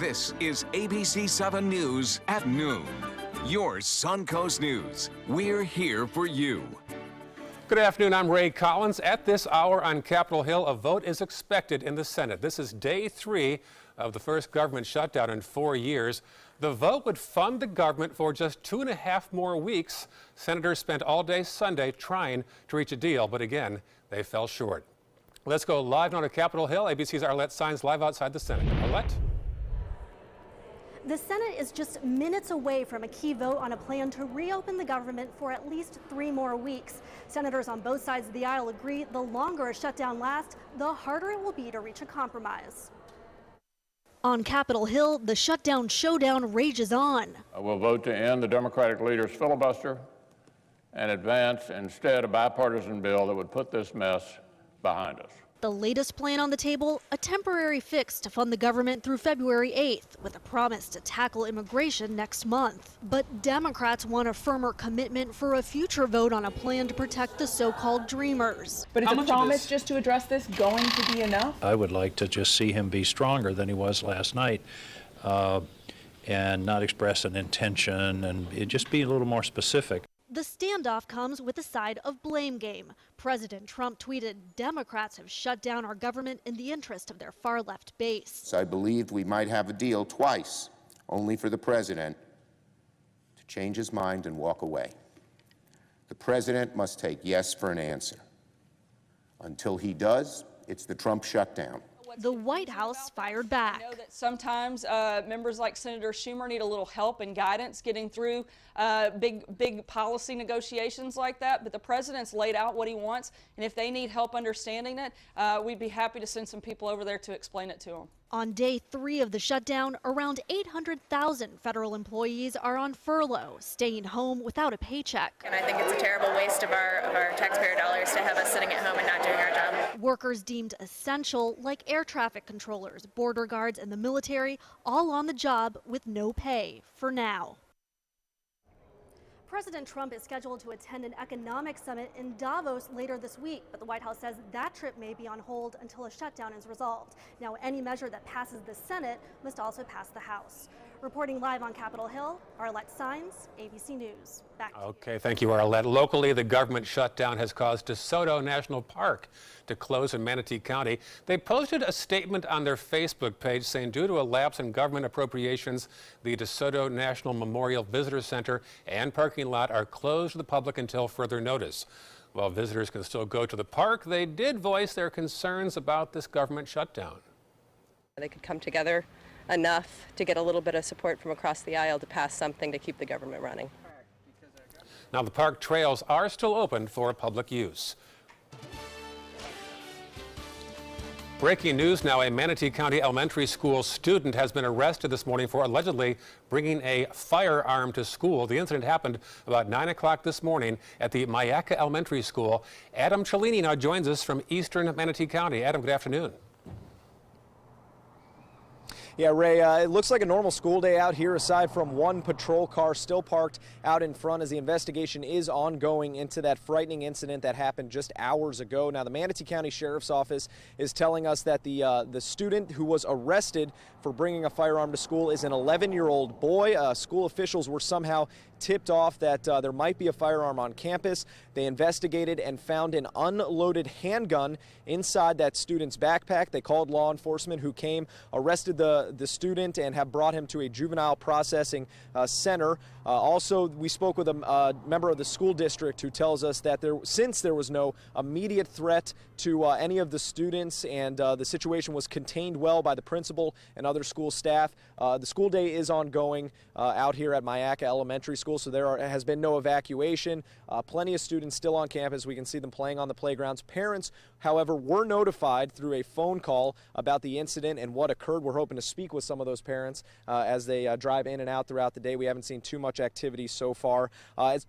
This is ABC 7 News at noon. Your Suncoast News. We're here for you. Good afternoon, I'm Ray Collins. At this hour on Capitol Hill, a vote is expected in the Senate. This is day 3 of the first government shutdown in 4 years. The vote would fund the government for just 2.5 more weeks. Senators spent all day Sunday trying to reach a deal, but again, they fell short. Let's go live now to Capitol Hill. ABC's Arlette Saenz live outside the Senate. Arlette? The Senate is just minutes away from a key vote on a plan to reopen the government for at least 3 more weeks. Senators on both sides of the aisle agree the longer a shutdown lasts, the harder it will be to reach a compromise. On Capitol Hill, the shutdown showdown rages on. I will vote to end the Democratic leader's filibuster and advance instead a bipartisan bill that would put this mess behind us. The latest plan on the table, a temporary fix to fund the government through February 8th, with a promise to tackle immigration next month. But Democrats want a firmer commitment for a future vote on a plan to protect the so-called dreamers. But is a promise just to address this going to be enough? I would like to just see him be stronger than he was last night and not express an intention and just be a little more specific. The standoff comes with a side of blame game. President Trump tweeted, "Democrats have shut down our government in the interest of their far-left base." So I believed we might have a deal twice, only for the president to change his mind and walk away. The president must take yes for an answer. Until he does, it's the Trump shutdown. The White House fired back. I know that sometimes members like Senator Schumer need a little help and guidance getting through big policy negotiations like that, but the president's laid out what he wants, and if they need help understanding it, we'd be happy to send some people over there to explain it to them. On day 3 of the shutdown, around 800,000 federal employees are on furlough, staying home without a paycheck. And I think it's a terrible waste of our taxpayer dollars to have us sitting at home and not doing our job. Workers deemed essential, like air traffic controllers, border guards, and the military, all on the job with no pay for now. President Trump is scheduled to attend an economic summit in Davos later this week, but the White House says that trip may be on hold until a shutdown is resolved. Now, any measure that passes the Senate must also pass the House. Reporting live on Capitol Hill, Arlette Saenz, ABC News. Back to you. Okay, thank you, Arlette. Locally, the government shutdown has caused DeSoto National Park to close in Manatee County. They posted a statement on their Facebook page saying due to a lapse in government appropriations, the DeSoto National Memorial Visitor Center and parking lot are closed to the public until further notice. While visitors can still go to the park, they did voice their concerns about this government shutdown. They could come together enough to get a little bit of support from across the aisle to pass something to keep the government running. Now, the park trails are still open for public use. Breaking news now, a Manatee County Elementary School student has been arrested this morning for allegedly bringing a firearm to school. The incident happened about 9 o'clock this morning at the Myakka Elementary School. Adam Cellini now joins us from eastern Manatee County. Adam, good afternoon. Yeah, Ray, it looks like a normal school day out here aside from one patrol car still parked out in front as the investigation is ongoing into that frightening incident that happened just hours ago. Now, the Manatee County Sheriff's Office is telling us that the student who was arrested for bringing a firearm to school is an 11-year-old boy. School officials were somehow tipped off that there might be a firearm on campus. They investigated and found an unloaded handgun inside that student's backpack. They called law enforcement, who came, arrested the student, and have brought him to a juvenile processing center. Also, we spoke with a member of the school district who tells us that since there was no immediate threat to any of the students and the situation was contained well by the principal and other school staff, the school day is ongoing out here at Myakka Elementary School, so there has been no evacuation. Plenty of students still on campus. We can see them playing on the playgrounds. Parents, however, were notified through a phone call about the incident and what occurred. We're hoping to speak with some of those parents as they drive in and out throughout the day. We haven't seen too much activity so far.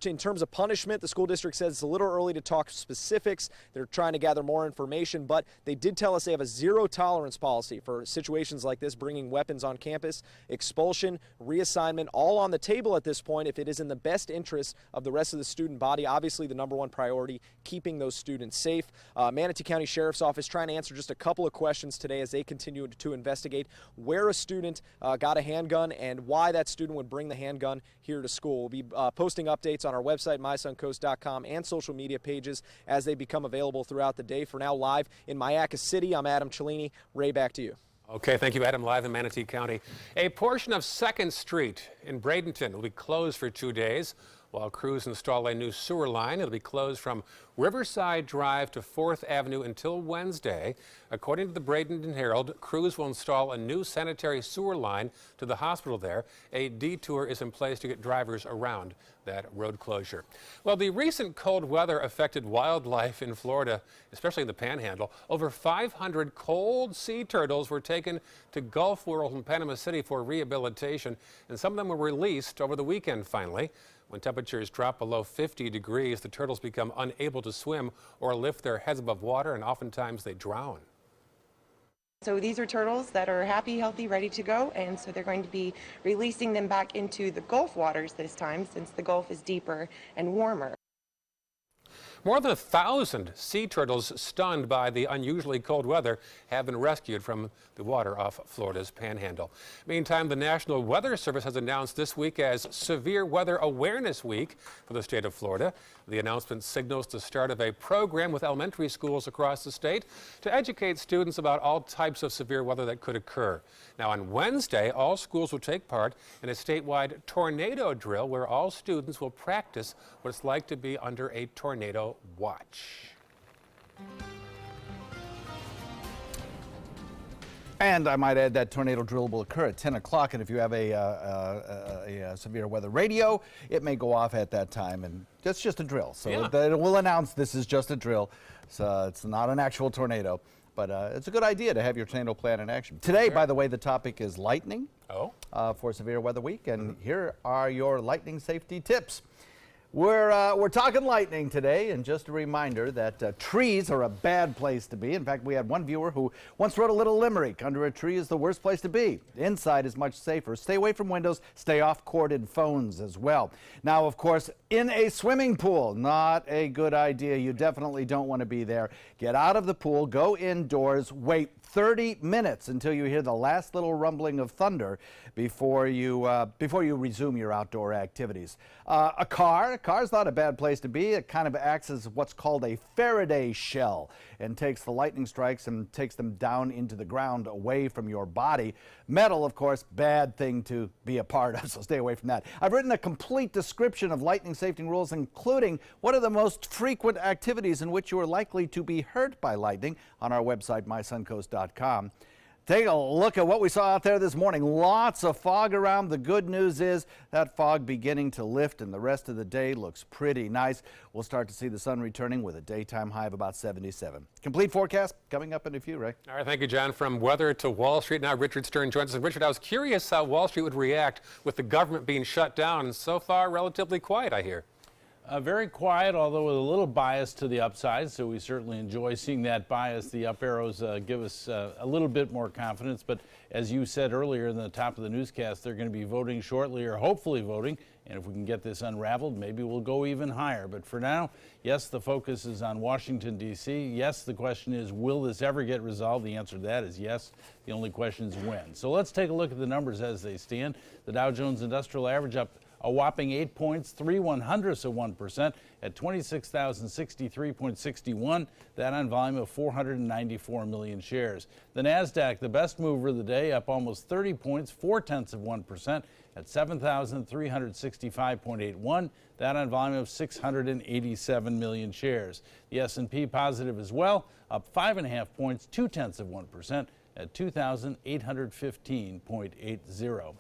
In terms of punishment, the school district says it's a little early to talk specifics. They're trying to gather more information, but they did tell us they have a zero tolerance policy for situations like this, bringing weapons on campus. Expulsion, reassignment, all on the table at this point if it is in the best interest of the rest of the student body. Obviously, the #1 priority, keeping those students safe. Manatee County Sheriff's Office trying to answer just a couple of questions today as they continue to investigate where where a student got a handgun and why that student would bring the handgun here to school. We'll be posting updates on our website, mysuncoast.com, and social media pages as they become available throughout the day. For now, live in Mayaca City, I'm Adam Cellini. Ray, back to you. Okay, thank you, Adam. Live in Manatee County. A portion of 2nd Street in Bradenton will be closed for 2 days while crews install a new sewer line. It'll be closed from Riverside Drive to 4th Avenue until Wednesday. According to the Bradenton Herald, crews will install a new sanitary sewer line to the hospital there. A detour is in place to get drivers around that road closure. Well, the recent cold weather affected wildlife in Florida, especially in the Panhandle. Over 500 cold sea turtles were taken to Gulf World in Panama City for rehabilitation, and some of them were released over the weekend finally. When temperatures drop below 50 degrees, the turtles become unable to swim or lift their heads above water, and oftentimes they drown. So these are turtles that are happy, healthy, ready to go, and so they're going to be releasing them back into the Gulf waters this time, since the Gulf is deeper and warmer. More than 1,000 sea turtles stunned by the unusually cold weather have been rescued from the water off Florida's Panhandle. Meantime, the National Weather Service has announced this week as Severe Weather Awareness Week for the state of Florida. The announcement signals the start of a program with elementary schools across the state to educate students about all types of severe weather that could occur. Now, on Wednesday, all schools will take part in a statewide tornado drill where all students will practice what it's like to be under a tornado watch. And I might add that tornado drill will occur at 10 o'clock, and if you have a severe weather radio, it may go off at that time, and that's just a drill. So it will announce this is just a drill, so it's not an actual tornado. But it's a good idea to have your tornado plan in action. Today, by the way, the topic is lightning for Severe Weather Week, and here are your lightning safety tips. We're talking lightning today, and just a reminder that trees are a bad place to be. In fact, we had one viewer who once wrote a little limerick: under a tree is the worst place to be. Inside is much safer. Stay away from windows. Stay off corded phones as well. Now, of course, in a swimming pool, not a good idea. You definitely don't want to be there. Get out of the pool, go indoors, wait 30 minutes until you hear the last little rumbling of thunder before you resume your outdoor activities. A car's not a bad place to be. It kind of acts as what's called a Faraday shell and takes the lightning strikes and takes them down into the ground away from your body. Metal, of course, bad thing to be a part of, so stay away from that. I've written a complete description of lightning safety rules, including what are the most frequent activities in which you are likely to be hurt by lightning, on our website, mysuncoast.com. Take a look at what we saw out there this morning. Lots of fog around. The good news is that fog beginning to lift, and the rest of the day looks pretty nice. We'll start to see the sun returning with a daytime high of about 77. Complete forecast coming up in a few, Ray. All right, thank you, John. From weather to Wall Street, now Richard Stern joins us. And Richard, I was curious how Wall Street would react with the government being shut down, and so far relatively quiet, I hear. Very quiet, although with a little bias to the upside, so we certainly enjoy seeing that bias. The up arrows give us a little bit more confidence, but as you said earlier in the top of the newscast, they're going to be voting shortly, or hopefully voting, and if we can get this unraveled, maybe we'll go even higher. But for now, yes, the focus is on Washington, D.C. Yes, the question is, will this ever get resolved? The answer to that is yes. The only question is when. So let's take a look at the numbers as they stand. The Dow Jones Industrial Average up a whopping 8 points, 0.03% at 26,063.61. That on volume of 494 million shares. The NASDAQ, the best mover of the day, up almost 30 points, 0.4% at 7,365.81. That on volume of 687 million shares. The S&P positive as well, up 5.5 points, 0.2% at 2,815.80.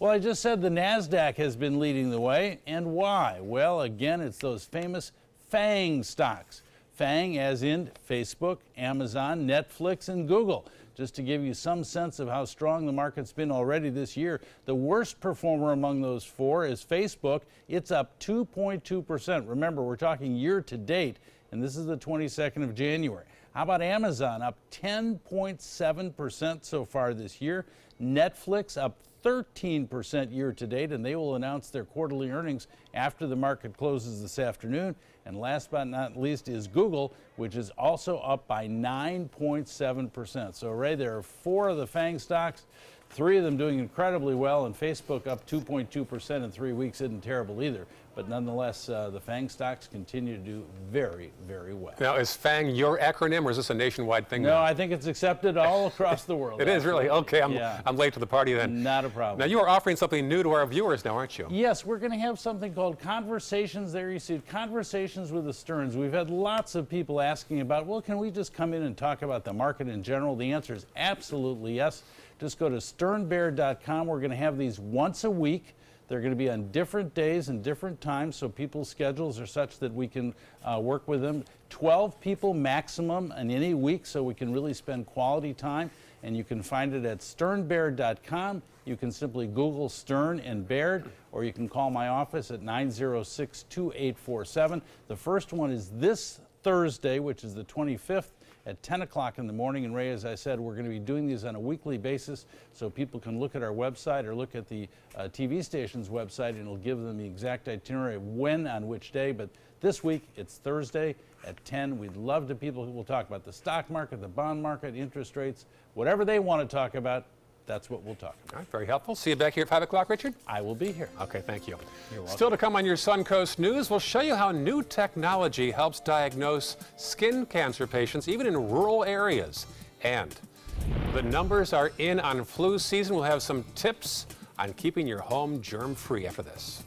Well, I just said the NASDAQ has been leading the way, and why? Well, again, it's those famous FANG stocks. FANG as in Facebook, Amazon, Netflix, and Google. Just to give you some sense of how strong the market's been already this year, the worst performer among those four is Facebook. It's up 2.2%. Remember, we're talking year to date, and this is the 22nd of January. How about Amazon, up 10.7% so far this year. Netflix up 13% year to date, and they will announce their quarterly earnings after the market closes this afternoon. And last but not least is Google, which is also up by 9.7%. So, Ray, there are four of the FANG stocks 3 of them doing incredibly well, and Facebook up 2.2% in 3 weeks isn't terrible either. But nonetheless, the FANG stocks continue to do very, very well. Now, is FANG your acronym, or is this a nationwide thing? No, now? I think it's accepted all across the world. It is really? Okay, I'm late to the party then. Not a problem. Now, you are offering something new to our viewers now, aren't you? Yes, we're going to have something called Conversations. There you see Conversations with the Stearns. We've had lots of people asking about, well, can we just come in and talk about the market in general? The answer is absolutely yes. Just go to sternbear.com. We're going to have these once a week. They're going to be on different days and different times, so people's schedules are such that we can work with them. 12 people maximum in any week, so we can really spend quality time. And you can find it at sternbear.com. You can simply Google Stern and Baird, or you can call my office at 906-2847. The first one is this Thursday, which is the 25th. At 10 o'clock in the morning. And Ray, as I said, we're going to be doing these on a weekly basis so people can look at our website or look at the TV station's website, and it'll give them the exact itinerary of when on which day. But this week, it's Thursday at 10. We'd love to people who will talk about the stock market, the bond market, interest rates, whatever they want to talk about. That's what we'll talk about. All right, very helpful. See you back here at 5 o'clock, Richard? I will be here. Okay, thank you. You're welcome. Still to come on your Suncoast News, we'll show you how new technology helps diagnose skin cancer patients, even in rural areas. And the numbers are in on flu season. We'll have some tips on keeping your home germ-free after this.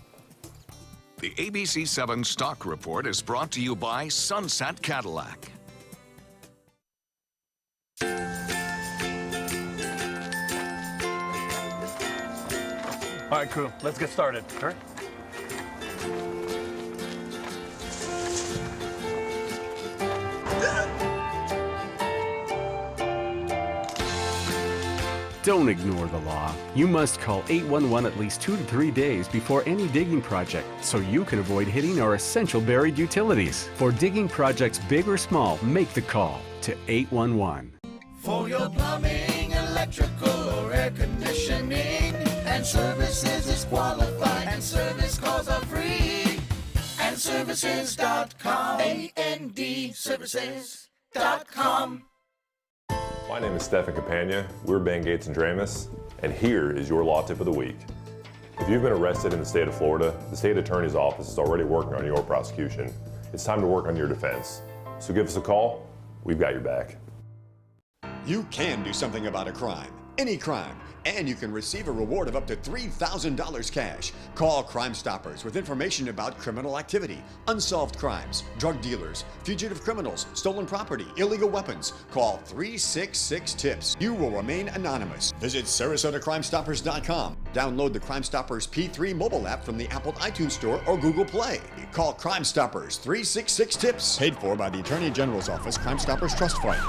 The ABC 7 Stock Report is brought to you by Sunset Cadillac. All right, crew, let's get started. All right. Don't ignore the law. You must call 811 at least 2 to 3 days before any digging project so you can avoid hitting our essential buried utilities. For digging projects big or small, make the call to 811. For your plumbing, electrical, or air conditioning, and services is qualified, and service calls are free. And services.com, A-N-D, services.com. My name is Stephen Campagna. We're Ben Gates and Dramus, and here is your law tip of the week. If you've been arrested in the state of Florida, the state attorney's office is already working on your prosecution. It's time to work on your defense. So give us a call. We've got your back. You can do something about a crime, any crime, and you can receive a reward of up to $3,000 cash. Call Crime Stoppers with information about criminal activity, unsolved crimes, drug dealers, fugitive criminals, stolen property, illegal weapons. Call 366-TIPS. You will remain anonymous. Visit SarasotaCrimeStoppers.com. Download the Crime Stoppers P3 mobile app from the Apple iTunes Store or Google Play. Call Crime Stoppers 366-TIPS. Paid for by the Attorney General's Office, Crime Stoppers Trust Fund.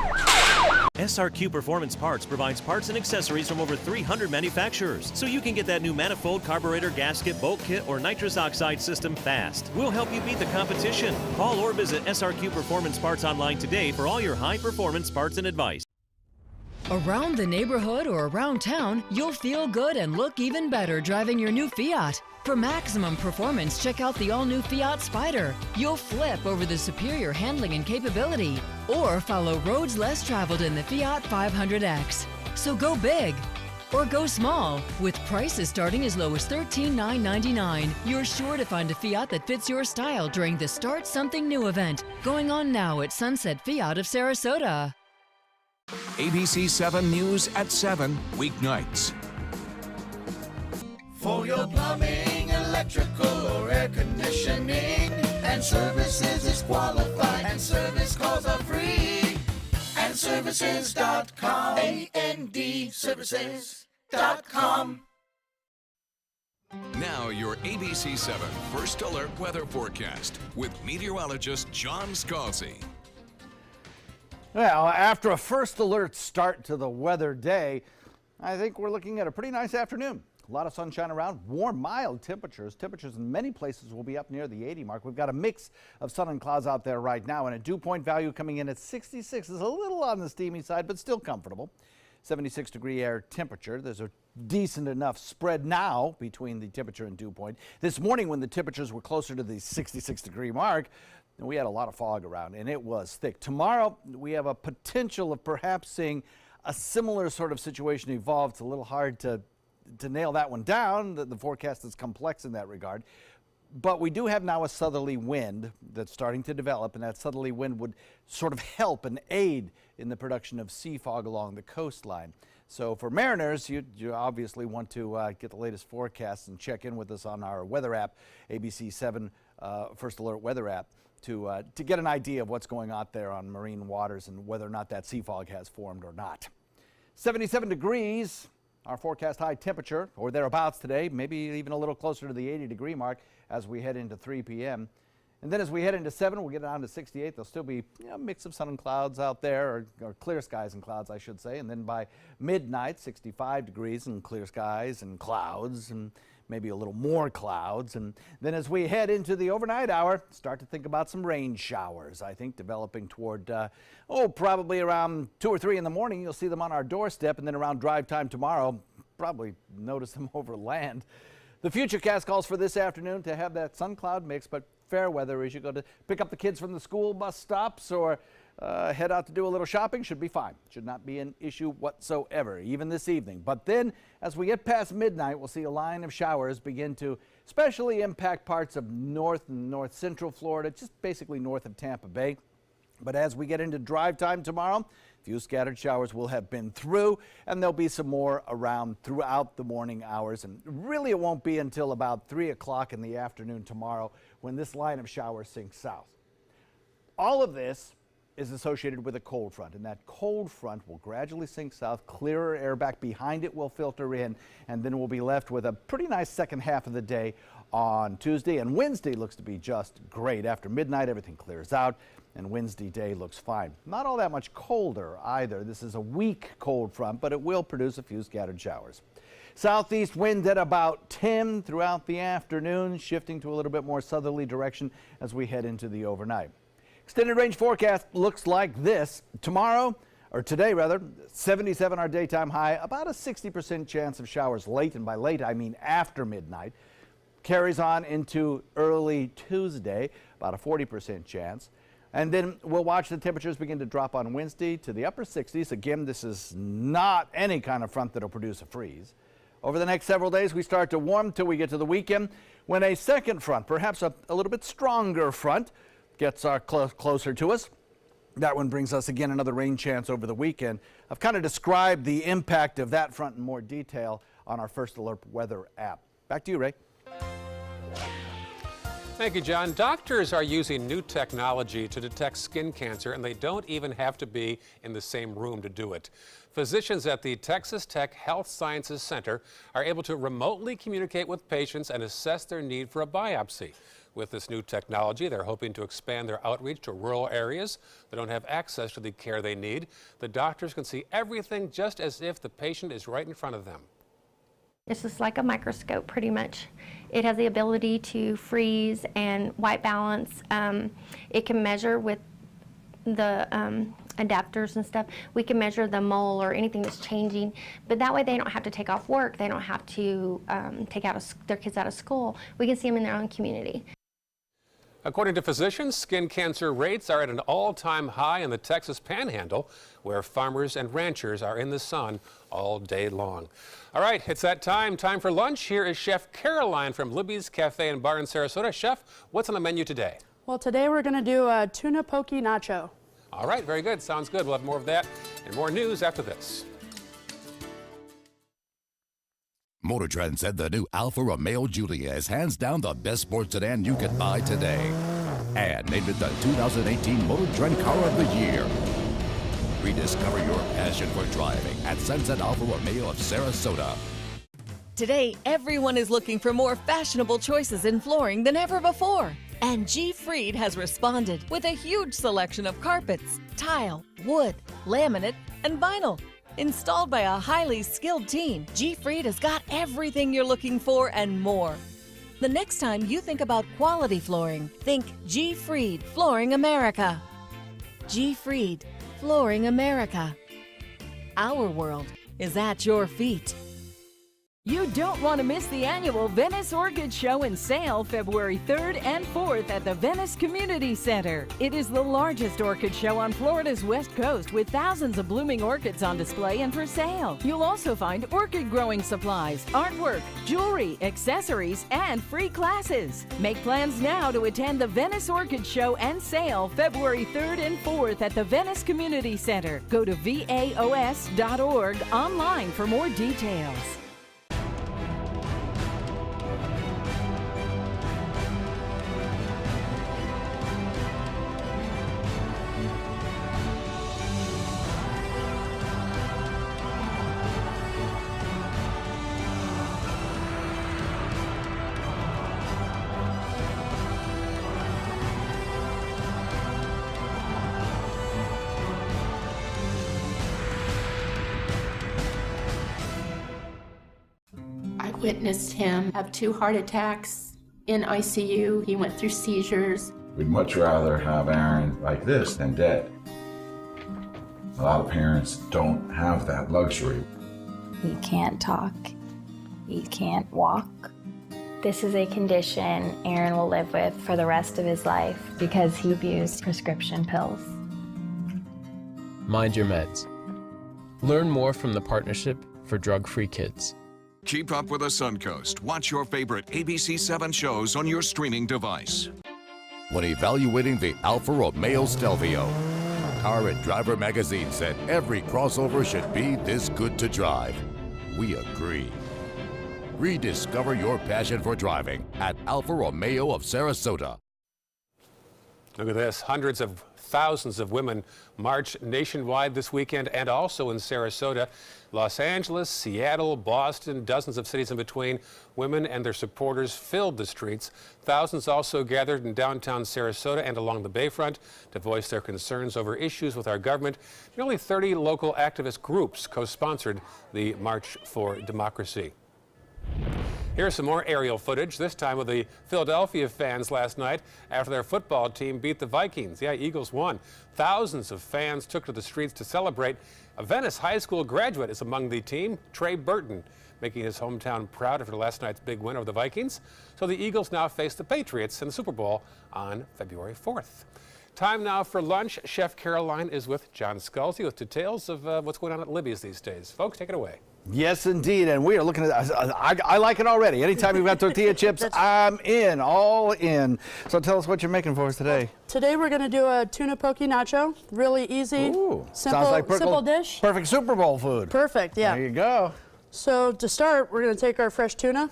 SRQ Performance Parts provides parts and accessories from over 300 manufacturers, so you can get that new manifold, carburetor, gasket, bolt kit, or nitrous oxide system fast. We'll help you beat the competition. Call or visit SRQ Performance Parts online today for all your high-performance parts and advice. Around the neighborhood or around town, you'll feel good and look even better driving your new Fiat. For maximum performance, check out the all-new Fiat Spider. You'll flip over the superior handling and capability, or follow roads less traveled in the Fiat 500X. So go big or go small. With prices starting as low as $13,999, you're sure to find a Fiat that fits your style during the Start Something New event, going on now at Sunset Fiat of Sarasota. ABC 7 News at 7, weeknights. For your plumbing, electrical, or air conditioning, and services is qualified, and service calls are free. And services.com, A-N-D, services.com. Now your ABC 7 First Alert weather forecast with meteorologist John Scalzi. Well, after a First Alert start to the weather day, I think we're looking at a pretty nice afternoon. A lot of sunshine around, warm, mild temperatures. Temperatures in many places will be up near the 80 mark. We've got a mix of sun and clouds out there right now, and a dew point value coming in at 66 is a little on the steamy side, but still comfortable. 76-degree air temperature. There's a decent enough spread now between the temperature and dew point. This morning, when the temperatures were closer to the 66-degree mark, we had a lot of fog around, and it was thick. Tomorrow, we have a potential of perhaps seeing a similar sort of situation evolved. It's a little hard to nail that one down. The forecast is complex in that regard. But we do have now a southerly wind that's starting to develop, and that southerly wind would sort of help and aid in the production of sea fog along the coastline. So for mariners, you obviously want to get the latest forecasts and check in with us on our weather app, ABC 7 First Alert weather app, to get an idea of what's going on there on marine waters and whether or not that sea fog has formed or not. 77 degrees, our forecast high temperature, or thereabouts today, maybe even a little closer to the 80-degree mark as we head into 3 p.m. And then as we head into 7, we'll get down to 68. There'll still be a mix of sun and clouds out there, or clear skies and clouds, I should say. And then by midnight, 65 degrees and clear skies and clouds, and maybe a little more clouds. And then as we head into the overnight hour, start to think about some rain showers, I think, developing toward, probably around 2 or 3 in the morning. You'll see them on our doorstep, and then around drive time tomorrow, probably notice them over land. The Futurecast calls for this afternoon to have that sun cloud mix, but fair weather as you go to pick up the kids from the school bus stops or head out to do a little shopping. Should be fine. Should not be an issue whatsoever, even this evening. But then as we get past midnight, we'll see a line of showers begin to especially impact parts of north and north central Florida, just basically north of Tampa Bay. But as we get into drive time tomorrow, a few scattered showers will have been through, and there'll be some more around throughout the morning hours. And really it won't be until about 3 o'clock in the afternoon tomorrow when this line of showers sinks south. All of this is associated with a cold front, and that cold front will gradually sink south. Clearer air back behind it will filter in, and then we'll be left with a pretty nice second half of the day on Tuesday. And Wednesday looks to be just great. After midnight, everything clears out, and Wednesday day looks fine. Not all that much colder either. This is a weak cold front, but it will produce a few scattered showers. Southeast wind at about 10 throughout the afternoon, shifting to a little bit more southerly direction as we head into the overnight. Extended range forecast looks like this. Tomorrow, or today rather, 77 our daytime high, about a 60% chance of showers late, and by late I mean after midnight. Carries on into early Tuesday, about a 40% chance. And then we'll watch the temperatures begin to drop on Wednesday to the upper 60s. Again, this is not any kind of front that will produce a freeze. Over the next several days, we start to warm till we get to the weekend, when a second front, perhaps a little bit stronger front, gets closer to us. That one brings us again another rain chance over the weekend. I've kind of described the impact of that front in more detail on our First Alert weather app. Back to you, Ray. Thank you, John. Doctors are using new technology to detect skin cancer, and they don't even have to be in the same room to do it. Physicians at the Texas Tech Health Sciences Center are able to remotely communicate with patients and assess their need for a biopsy. With this new technology, they're hoping to expand their outreach to rural areas that don't have access to the care they need. The doctors can see everything just as if the patient is right in front of them. It's just like a microscope, pretty much. It has the ability to freeze and white balance. It can measure with the adapters and stuff. We can measure the mole or anything that's changing, but that way they don't have to take off work. They don't have to take their kids out of school. We can see them in their own community. According to physicians, skin cancer rates are at an all-time high in the Texas Panhandle, where farmers and ranchers are in the sun all day long. All right, it's that time for lunch. Here is Chef Caroline from Libby's Cafe and Bar in Sarasota. Chef, what's on the menu today? Well, today we're going to do a tuna poke nacho. All right, very good. Sounds good. We'll have more of that and more news after this. Motor Trend said the new Alfa Romeo Giulia is hands down the best sports sedan you can buy today. And named it the 2018 Motor Trend Car of the Year. Rediscover your passion for driving at Sunset Alfa Romeo of Sarasota. Today, everyone is looking for more fashionable choices in flooring than ever before. And G. Fried has responded with a huge selection of carpets, tile, wood, laminate, and vinyl. Installed by a highly skilled team, G. Fried has got everything you're looking for and more. The next time you think about quality flooring, think G. Fried Flooring America. G. Fried Flooring America. Our world is at your feet. You don't want to miss the annual Venice Orchid Show and Sale February 3rd and 4th at the Venice Community Center. It is the largest orchid show on Florida's west coast with thousands of blooming orchids on display and for sale. You'll also find orchid growing supplies, artwork, jewelry, accessories, and free classes. Make plans now to attend the Venice Orchid Show and Sale February 3rd and 4th at the Venice Community Center. Go to vaos.org online for more details. Witnessed him have 2 heart attacks in ICU. He went through seizures. We'd much rather have Aaron like this than dead. A lot of parents don't have that luxury. He can't talk. He can't walk. This is a condition Aaron will live with for the rest of his life because he abused prescription pills. Mind your meds. Learn more from the Partnership for Drug-Free Kids. Keep up with the Suncoast. Watch your favorite ABC7 shows on your streaming device. When evaluating the Alfa Romeo Stelvio, Car and Driver magazine said every crossover should be this good to drive. We agree. Rediscover your passion for driving at Alfa Romeo of Sarasota. Look at this. Hundreds of thousands of women marched nationwide this weekend and also in Sarasota. Los Angeles, Seattle, Boston, dozens of cities in between. Women and their supporters filled the streets. Thousands also gathered in downtown Sarasota and along the Bayfront to voice their concerns over issues with our government. Nearly 30 local activist groups co-sponsored the March for Democracy. Here's some more aerial footage, this time of the Philadelphia fans last night after their football team beat the Vikings. Yeah, Eagles won. Thousands of fans took to the streets to celebrate. A Venice High School graduate is among the team, Trey Burton, making his hometown proud after last night's big win over the Vikings. So the Eagles now face the Patriots in the Super Bowl on February 4th. Time now for lunch. Chef Caroline is with John Scalzi with details of what's going on at Libby's these days. Folks, take it away. Yes, indeed, and we are looking at, I like it already. Anytime you've got tortilla chips, I'm in, all in. So tell us what you're making for us today. Today we're going to do a tuna poke nacho. Really easy, simple dish. Perfect Super Bowl food. Perfect, yeah. There you go. So to start, we're going to take our fresh tuna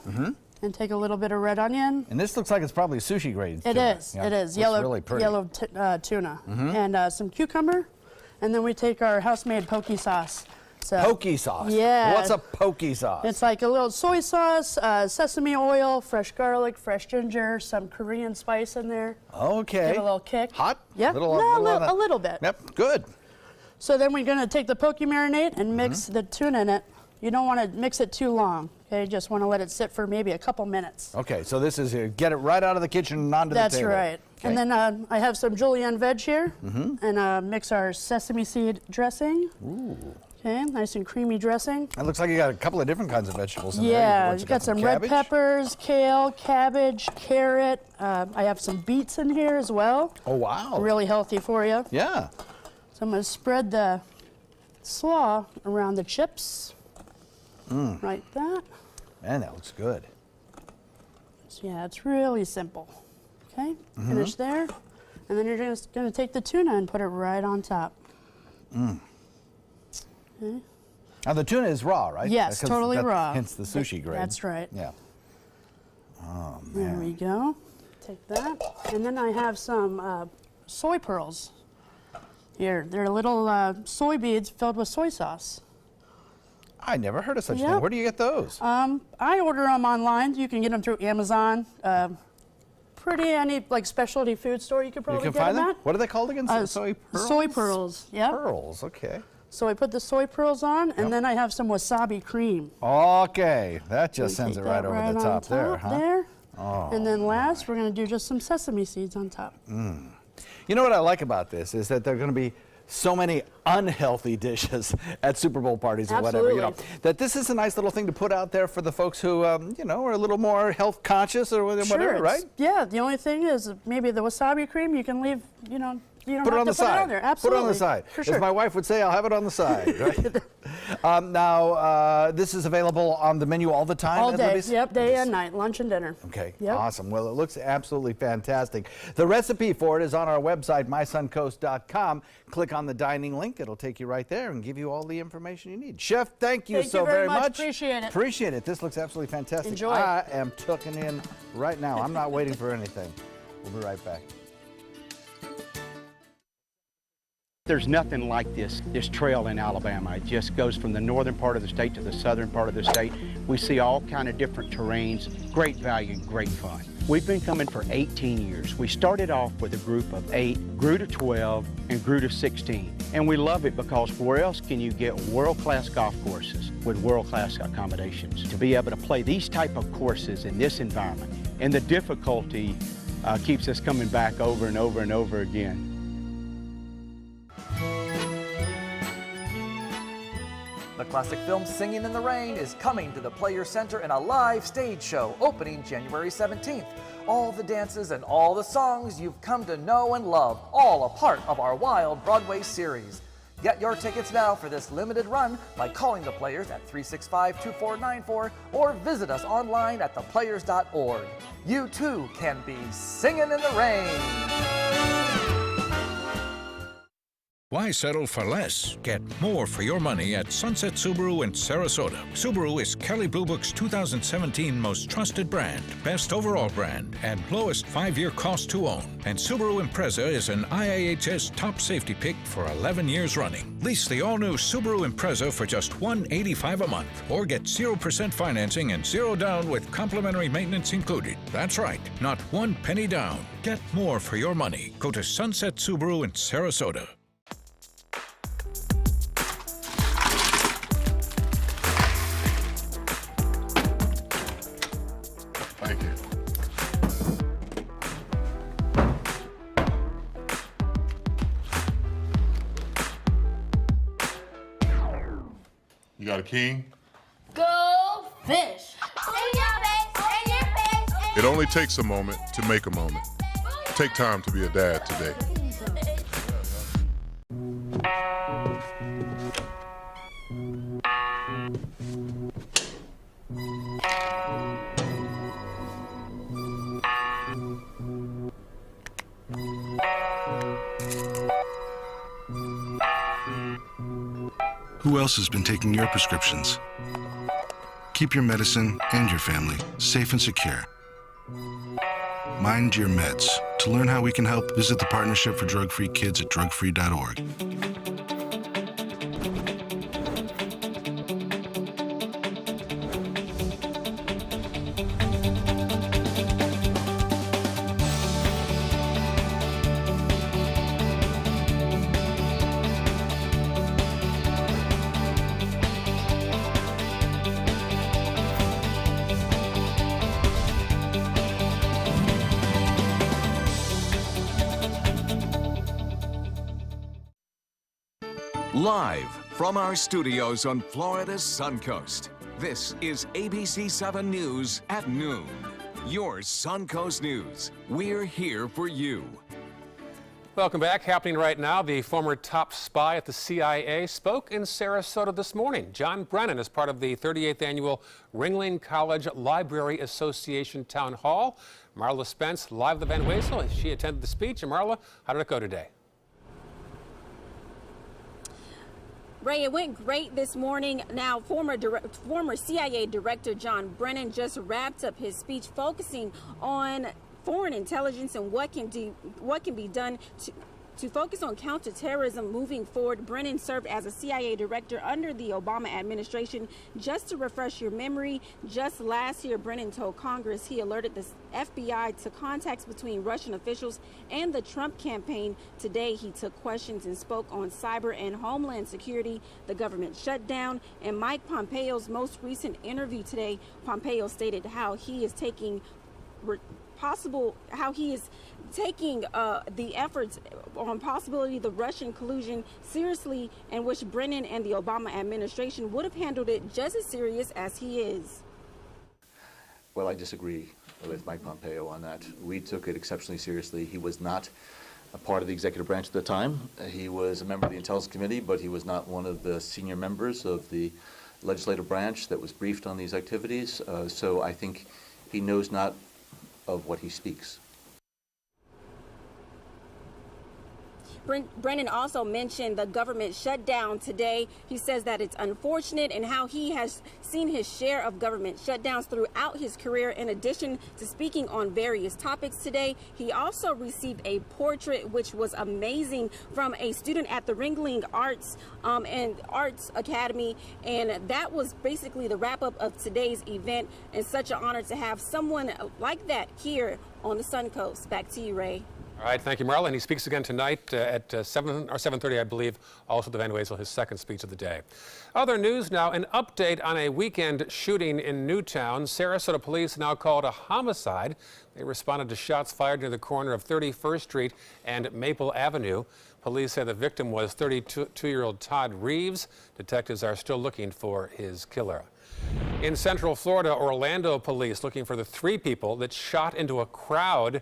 and take a little bit of red onion. And this looks like it's probably sushi grade It tuna. is, Yeah. it is. Looks really pretty. Yellow tuna. And some cucumber. And then we take our house-made poke sauce. So, Poke sauce? Yeah. What's a poke sauce? It's like a little soy sauce, sesame oil, fresh garlic, fresh ginger, some Korean spice in there. Okay. Give it a little kick. Hot? Yep. A little bit. Yep, good. So then we're going to take the poke marinade and mix the tuna in it. You don't want to mix it too long. Okay, you just want to let it sit for maybe a couple minutes. Okay, so this is get it right out of the kitchen and onto the table. That's right. Okay. And then I have some julienne veg here, and mix our sesame seed dressing. Ooh. Okay, nice and creamy dressing. It looks like you got a couple of different kinds of vegetables in there. Yeah, you got some red peppers, kale, cabbage, carrot. I have some beets in here as well. Oh, wow. Really healthy for you. Yeah. So I'm going to spread the slaw around the chips. Like that. Man, that looks good. So yeah, it's really simple. Okay, finish there. And then you're just going to take the tuna and put it right on top. Okay. Now the tuna is raw, right? Yes, totally raw. Hence the sushi grade. That's right. Yeah. Oh, man. There we go. Take that. And then I have some soy pearls. Here, they're little soy beads filled with soy sauce. I never heard of such a thing. Where do you get those? I order them online. You can get them through Amazon. Any like specialty food store you could probably you can get find them them at. What are they called again? Soy pearls? Soy pearls, yeah. Pearls, okay. So I put the soy pearls on, and then I have some wasabi cream. Okay, that just sends it right over the top there, huh? There. Oh. And then last, we're going to do just some sesame seeds on top. You know what I like about this is that they're going to be so many unhealthy dishes at Super Bowl parties or whatever, you know, that this is a nice little thing to put out there for the folks who, you know, are a little more health conscious or whatever, right? Yeah, the only thing is maybe the wasabi cream you can leave, you know, you don't put it have on to the put side. it on there. Absolutely. Put it on the side. For sure. As my wife would say, I'll have it on the side. Right? Now, this is available on the menu all the time? All day. Libby's? Yep, day and night, lunch and dinner. Okay, Yep. awesome. Well, it looks absolutely fantastic. The recipe for it is on our website, mysuncoast.com. Click on the dining link. It'll take you right there and give you all the information you need. Chef, thank you so very much. Appreciate it. Appreciate it. This looks absolutely fantastic. Enjoy. I am tucking in right now. I'm not waiting for anything. We'll be right back. There's nothing like this trail in Alabama. It just goes from the northern part of the state to the southern part of the state. We see all kind of different terrains, great value, great fun. We've been coming for 18 years. We started off with a group of 8, grew to 12, and grew to 16. And we love it because where else can you get world-class golf courses with world-class accommodations? To be able to play these type of courses in this environment, and the difficulty keeps us coming back over and over and over again. The classic film Singing in the Rain is coming to the Players Center in a live stage show opening January 17th. All the dances and all the songs you've come to know and love, all a part of our Wild Broadway series. Get your tickets now for this limited run by calling the Players at 365-2494 or visit us online at theplayers.org. You too can be singing in the rain. Why settle for less? Get more for your money at Sunset Subaru in Sarasota. Subaru is Kelley Blue Book's 2017 most trusted brand, best overall brand, and lowest 5-year cost to own. And Subaru Impreza is an IIHS top safety pick for 11 years running. Lease the all-new Subaru Impreza for just $185 a month, or get 0% financing and 0 down with complimentary maintenance included. That's right, not 1 penny down. Get more for your money. Go to Sunset Subaru in Sarasota. Thank you. You got a king? Go fish! In your face, in your face, It only takes a moment to make a moment. Take time to be a dad today. Who else has been taking your prescriptions? Keep your medicine and your family safe and secure. Mind your meds. To learn how we can help, visit the Partnership for Drug-Free Kids at drugfree.org. Live from our studios on Florida's Suncoast, this is ABC 7 News at noon. Your Suncoast News. We're here for you. Welcome back. Happening right now, the former top spy at the CIA spoke in Sarasota this morning. John Brennan is part of the 38th annual Ringling College Library Association Town Hall. Marla Spence, live at the Van Wezel. She attended the speech. And Marla, how did it go today? Ray, it went great this morning. Now, former CIA Director John Brennan just wrapped up his speech focusing on foreign intelligence and what can be done to focus on counterterrorism moving forward. Brennan served as a CIA director under the Obama administration. Just to refresh your memory, just last year, Brennan told Congress he alerted the FBI to contacts between Russian officials and the Trump campaign. Today, he took questions and spoke on cyber and homeland security, the government shutdown, and Mike Pompeo's most recent interview today. Pompeo stated how he is taking how he is taking the efforts on possibility the Russian collusion seriously, and which Brennan and the Obama administration would have handled it just as serious as he is. Well, I disagree with Mike Pompeo on that. We took it exceptionally seriously. He was not a part of the executive branch at the time. He was a member of the Intelligence Committee, but he was not one of the senior members of the legislative branch that was briefed on these activities. So I think he knows not of what he speaks. Brennan also mentioned the government shutdown today. He says that it's unfortunate and how he has seen his share of government shutdowns throughout his career. In addition to speaking on various topics today, he also received a portrait which was amazing from a student at the Ringling Arts and Arts Academy, and that was basically the wrap-up of today's event, and such an honor to have someone like that here on the Suncoast. Back to you, Ray. All right, thank you, Marla. He speaks again tonight at 7 or 7:30, I believe. Also, the Van Wezel, his second speech of the day. Other news now, an update on a weekend shooting in Newtown. Sarasota police now called a homicide. They responded to shots fired near the corner of 31st Street and Maple Avenue. Police say the victim was 32-year-old Todd Reeves. Detectives are still looking for his killer. In Central Florida, Orlando police looking for the 3 people that shot into a crowd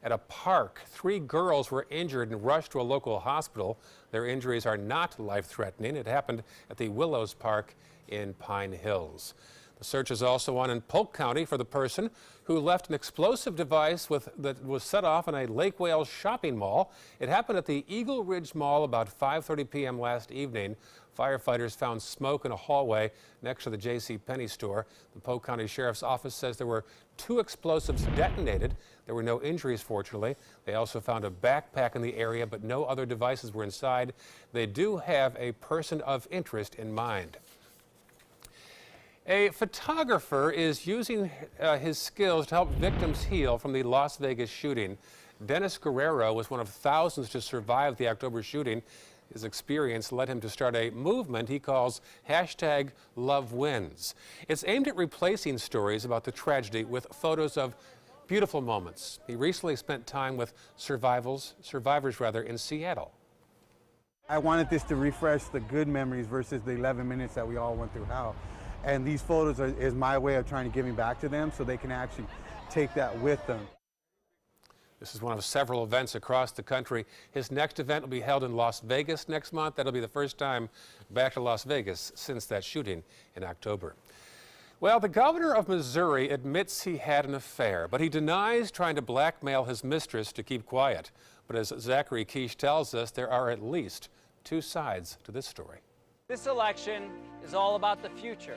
at a park. 3 girls were injured and rushed to a local hospital. Their injuries are not life-threatening. It happened at the Willows Park in Pine Hills. The search is also on in Polk County for the person who left an explosive device that was set off in a Lake Wales shopping mall. It happened at the Eagle Ridge Mall about 5:30 p.m. last evening. Firefighters found smoke in a hallway next to the JCPenney store. The Polk County Sheriff's Office says there were 2 explosives detonated. There were no injuries, fortunately. They also found a backpack in the area, but no other devices were inside. They do have a person of interest in mind. A photographer is using his skills to help victims heal from the Las Vegas shooting. Dennis Guerrero was one of thousands to survive the October shooting. His experience led him to start a movement he calls #LoveWins. It's aimed at replacing stories about the tragedy with photos of beautiful moments. He recently spent time with survivors in Seattle. I wanted this to refresh the good memories versus the 11 minutes that we all went through hell. And these photos is my way of trying to give back to them so they can actually take that with them. This is one of several events across the country. His next event will be held in Las Vegas next month. That'll be the first time back to Las Vegas since that shooting in October. Well, the governor of Missouri admits he had an affair, but he denies trying to blackmail his mistress to keep quiet. But as Zachary Quiche tells us, there are at least 2 sides to this story. This election is all about the future.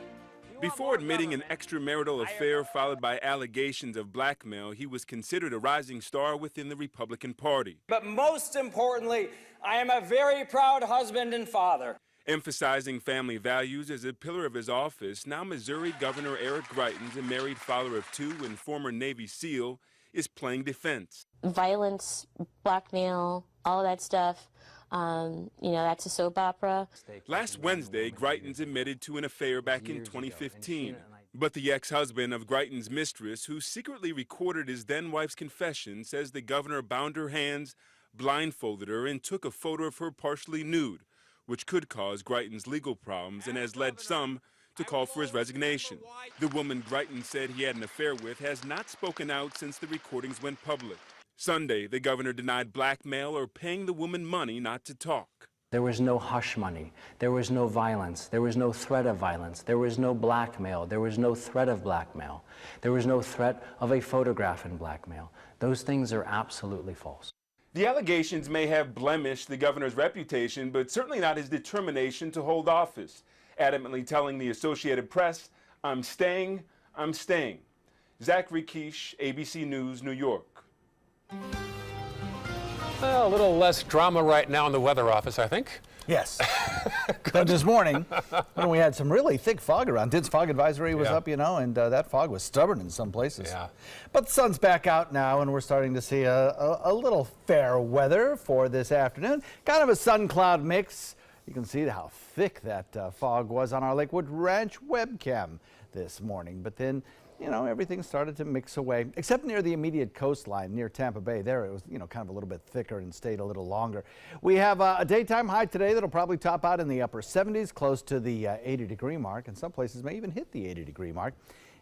Before admitting an extramarital affair followed by allegations of blackmail, he was considered a rising star within the Republican Party. But most importantly, I am a very proud husband and father. Emphasizing family values as a pillar of his office, now Missouri Governor Eric Greitens, a married father of 2 and former Navy SEAL, is playing defense. Violence, blackmail, all of that stuff. That's a soap opera. Last Wednesday, Greitens admitted to an affair back in 2015. But the ex-husband of Greitens' mistress, who secretly recorded his then-wife's confession, says the governor bound her hands, blindfolded her, and took a photo of her partially nude, which could cause Greitens legal problems and has led some to call for his resignation. The woman Greitens said he had an affair with has not spoken out since the recordings went public. Sunday, the governor denied blackmail or paying the woman money not to talk. There was no hush money. There was no violence. There was no threat of violence. There was no blackmail. There was no threat of blackmail. There was no threat of a photograph in blackmail. Those things are absolutely false. The allegations may have blemished the governor's reputation, but certainly not his determination to hold office, adamantly telling the Associated Press, "I'm staying, I'm staying." Zachary Quiche, ABC News, New York. Well, a little less drama right now in the weather office, I think. Yes. But this morning, when we had some really thick fog around, dense fog advisory was up, and that fog was stubborn in some places. Yeah. But the sun's back out now, and we're starting to see a little fair weather for this afternoon. Kind of a sun-cloud mix. You can see how thick that fog was on our Lakewood Ranch webcam this morning. But then you know, everything started to mix away, except near the immediate coastline near Tampa Bay. There it was, you know, kind of a little bit thicker and stayed a little longer. We have a daytime high today that'll probably top out in the upper 70s, close to the 80-degree mark, and some places may even hit the 80-degree mark.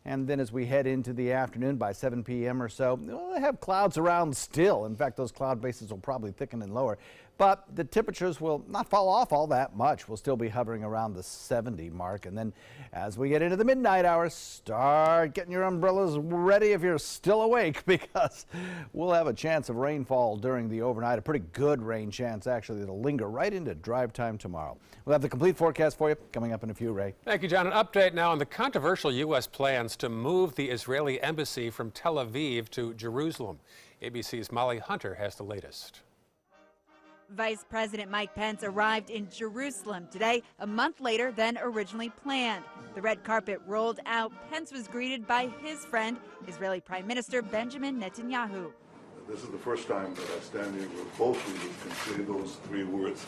And then as we head into the afternoon by 7 p.m. or so, we'll have clouds around still. In fact, those cloud bases will probably thicken and lower. But the temperatures will not fall off all that much. We'll still be hovering around the 70 mark. And then as we get into the midnight hours, start getting your umbrellas ready if you're still awake, because we'll have a chance of rainfall during the overnight. A pretty good rain chance, actually, that'll linger right into drive time tomorrow. We'll have the complete forecast for you coming up in a few, Ray. Thank you, John. An update now on the controversial U.S. plans to move the Israeli embassy from Tel Aviv to Jerusalem. ABC's Molly Hunter has the latest. Vice President Mike Pence arrived in Jerusalem today, a month later than originally planned. The red carpet rolled out. Pence was greeted by his friend, Israeli Prime Minister Benjamin Netanyahu. This is the first time that I stand here with both leaders can say those three words,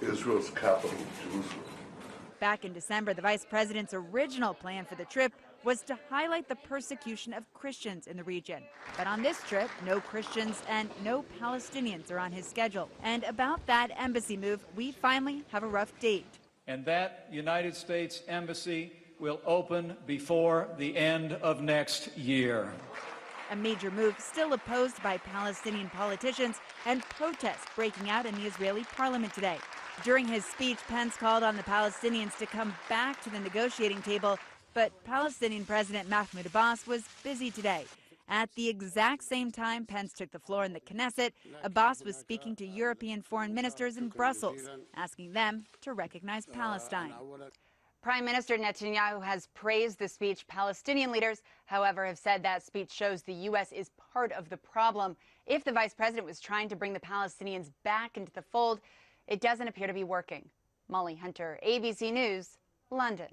Israel's capital, Jerusalem. Back in December, the vice president's original plan for the trip was to highlight the persecution of Christians in the region. But on this trip, no Christians and no Palestinians are on his schedule. And about that embassy move, we finally have a rough date. And that United States embassy will open before the end of next year. A major move still opposed by Palestinian politicians, and protests breaking out in the Israeli parliament today. During his speech, Pence called on the Palestinians to come back to the negotiating table, but Palestinian President Mahmoud Abbas was busy today. At the exact same time Pence took the floor in the Knesset, Abbas was speaking to European foreign ministers in Brussels, asking them to recognize Palestine. Prime Minister Netanyahu has praised the speech. Palestinian leaders, however, have said that speech shows the U.S. is part of the problem. If the vice president was trying to bring the Palestinians back into the fold, it doesn't appear to be working. Molly Hunter, ABC News, London.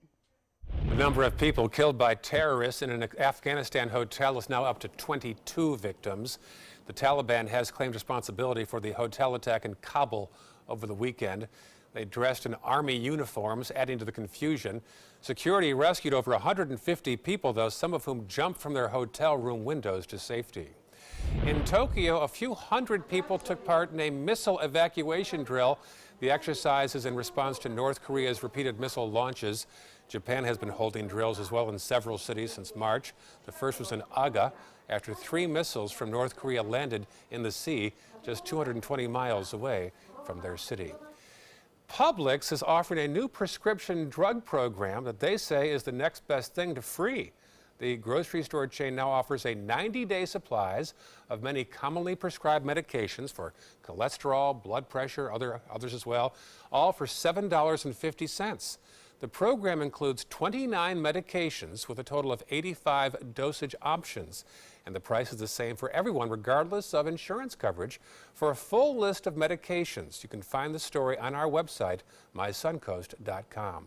The number of people killed by terrorists in an Afghanistan hotel is now up to 22 victims. The Taliban has claimed responsibility for the hotel attack in Kabul over the weekend. They dressed in army uniforms, adding to the confusion. Security rescued over 150 people, though, some of whom jumped from their hotel room windows to safety. In Tokyo, a few hundred people took part in a missile evacuation drill. The exercise is in response to North Korea's repeated missile launches. Japan has been holding drills as well in several cities since March. The first was in Aga, after 3 missiles from North Korea landed in the sea just 220 miles away from their city. Publix is offering a new prescription drug program that they say is the next best thing to free. The grocery store chain now offers a 90-day supplies of many commonly prescribed medications for cholesterol, blood pressure, others as well, all for $7.50. The program includes 29 medications with a total of 85 dosage options, and the price is the same for everyone regardless of insurance coverage. For a full list of medications, you can find the story on our website, mysuncoast.com.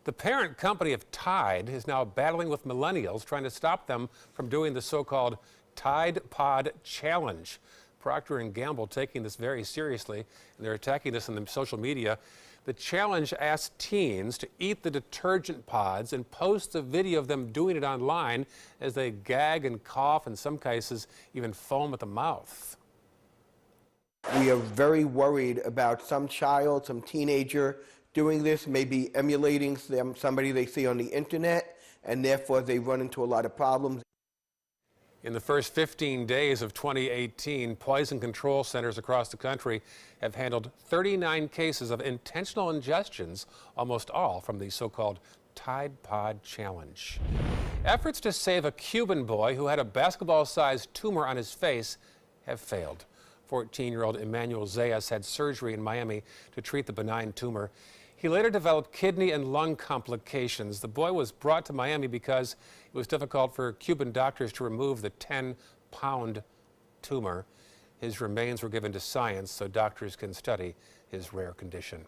The parent company of Tide is now battling with millennials, trying to stop them from doing the so-called Tide Pod Challenge. Procter & Gamble taking this very seriously, and they're attacking this in the social media. The challenge asks teens to eat the detergent pods and post a video of them doing it online as they gag and cough, in some cases even foam at the mouth. We are very worried about some child, some teenager doing this, maybe emulating somebody they see on the internet, and therefore they run into a lot of problems. In the first 15 days of 2018, poison control centers across the country have handled 39 cases of intentional ingestions, almost all from the so-called Tide Pod Challenge. Efforts to save a Cuban boy who had a basketball-sized tumor on his face have failed. 14-year-old Emmanuel Zayas had surgery in Miami to treat the benign tumor. He later developed kidney and lung complications. The boy was brought to Miami because it was difficult for Cuban doctors to remove the 10-pound tumor. His remains were given to science so doctors can study his rare condition.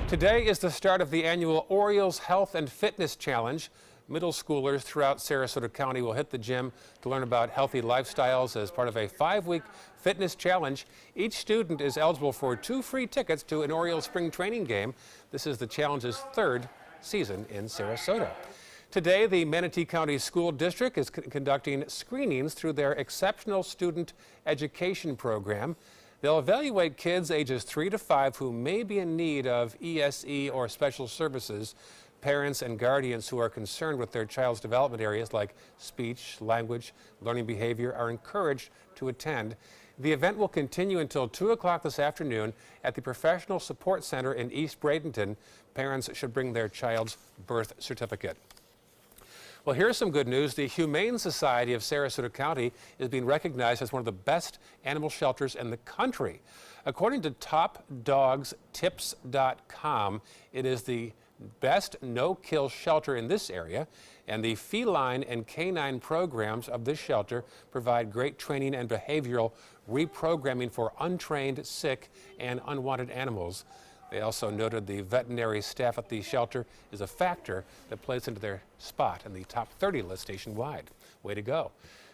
Today is the start of the annual Orioles Health and Fitness Challenge. Middle schoolers throughout Sarasota County will hit the gym to learn about healthy lifestyles as part of a 5-week fitness challenge. Each student is eligible for 2 free tickets to an Orioles spring training game. This is the challenge's 3rd season in Sarasota. Today, the Manatee County School District is conducting screenings through their Exceptional Student Education Program. They'll evaluate kids ages 3 to 5 who may be in need of ESE or special services. Parents and guardians who are concerned with their child's development areas like speech, language, learning behavior are encouraged to attend. The event will continue until 2 o'clock this afternoon at the Professional Support Center in East Bradenton. Parents should bring their child's birth certificate. Well, here's some good news. The Humane Society of Sarasota County is being recognized as one of the best animal shelters in the country. According to TopDogsTips.com, it is the best no-kill shelter in this area, and the feline and canine programs of this shelter provide great training and behavioral reprogramming for untrained, sick, and unwanted animals. They also noted the veterinary staff at the shelter is a factor that plays into their spot in the top 30 list nationwide. Way to go.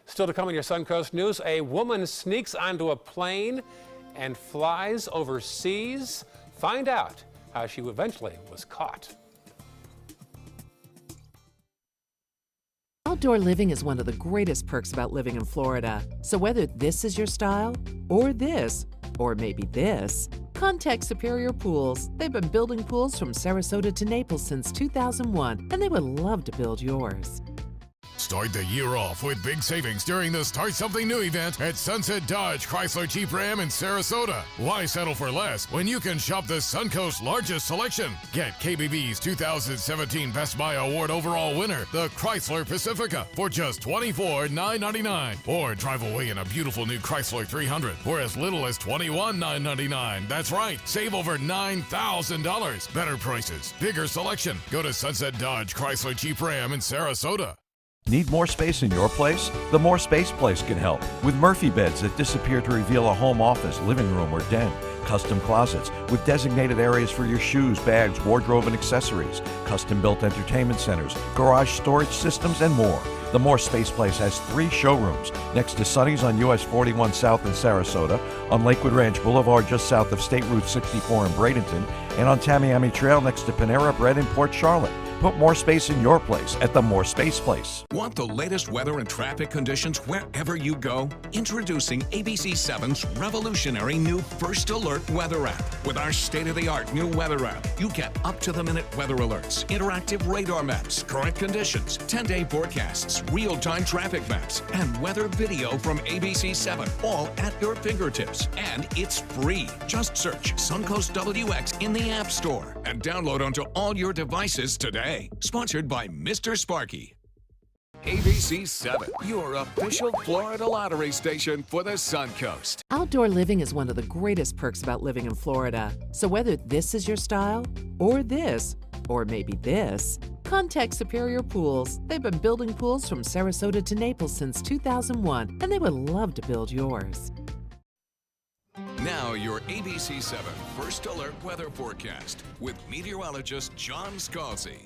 Still to come in your Suncoast News, a woman sneaks onto a plane and flies overseas. Find out how she eventually was caught. Outdoor living is one of the greatest perks about living in Florida. So whether this is your style, or this, or maybe this, contact Superior Pools. They've been building pools from Sarasota to Naples since 2001, and they would love to build yours. Start the year off with big savings during the Start Something New event at Sunset Dodge Chrysler Jeep Ram in Sarasota. Why settle for less when you can shop the Suncoast's largest selection? Get KBB's 2017 Best Buy Award overall winner, the Chrysler Pacifica, for just $24,999. Or drive away in a beautiful new Chrysler 300 for as little as $21,999. That's right, save over $9,000. Better prices, bigger selection. Go to Sunset Dodge Chrysler Jeep Ram in Sarasota. Need more space in your place? The More Space Place can help with Murphy beds that disappear to reveal a home office, living room, or den. Custom closets with designated areas for your shoes, bags, wardrobe, and accessories. Custom-built entertainment centers, garage storage systems, and more. The More Space Place has 3 showrooms next to Sunny's on US 41 South in Sarasota, on Lakewood Ranch Boulevard just south of State Route 64 in Bradenton, and on Tamiami Trail next to Panera Bread in Port Charlotte. Put more space in your place at the More Space Place. Want the latest weather and traffic conditions wherever you go? Introducing ABC7's revolutionary new First Alert weather app. With our state-of-the-art new weather app, you get up-to-the-minute weather alerts, interactive radar maps, current conditions, 10-day forecasts, real-time traffic maps, and weather video from ABC7, all at your fingertips. And it's free. Just search Suncoast WX in the App Store and download onto all your devices today. Sponsored by Mr. Sparky. ABC7, your official Florida lottery station for the Suncoast. Outdoor living is one of the greatest perks about living in Florida. So whether this is your style, or this, or maybe this, contact Superior Pools. They've been building pools from Sarasota to Naples since 2001, and they would love to build yours. Now your ABC7 First Alert weather forecast with meteorologist John Scalzi.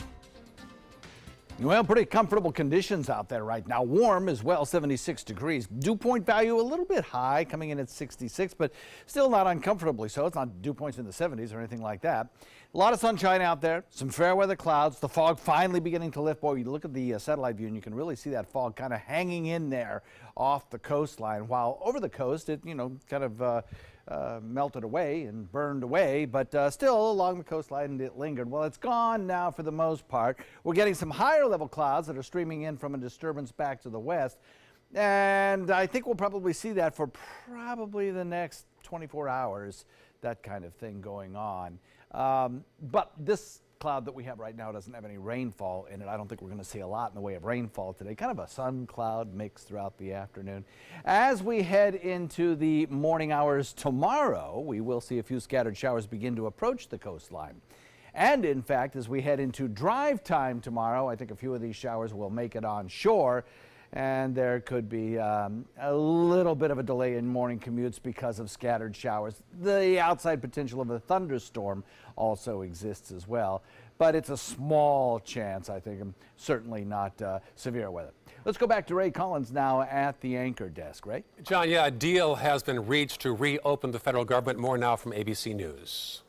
Well, pretty comfortable conditions out there right now. Warm as well, 76 degrees. Dew point value a little bit high, coming in at 66, but still not uncomfortably so. It's not dew points in the 70s or anything like that. A lot of sunshine out there, some fair weather clouds, the fog finally beginning to lift. Boy, you look at the satellite view and you can really see that fog kind of hanging in there off the coastline, while over the coast it, kind of melted away and burned away, but still along the coastline it lingered. Well, it's gone now for the most part. We're getting some higher level clouds that are streaming in from a disturbance back to the west, and I think we'll probably see that for probably the next 24 hours, that kind of thing going on. But this cloud that we have right now doesn't have any rainfall in it. I don't think we're going to see a lot in the way of rainfall today. Kind of a sun cloud mix throughout the afternoon. As we head into the morning hours tomorrow, we will see a few scattered showers begin to approach the coastline. And in fact, as we head into drive time tomorrow, I think a few of these showers will make it on shore. And there could be a little bit of a delay in morning commutes because of scattered showers. The outside potential of a thunderstorm also exists as well. But it's a small chance, I think, and certainly not severe weather. Let's go back to Ray Collins now at the anchor desk. Ray? John, yeah, a deal has been reached to reopen the federal government. More now from ABC News.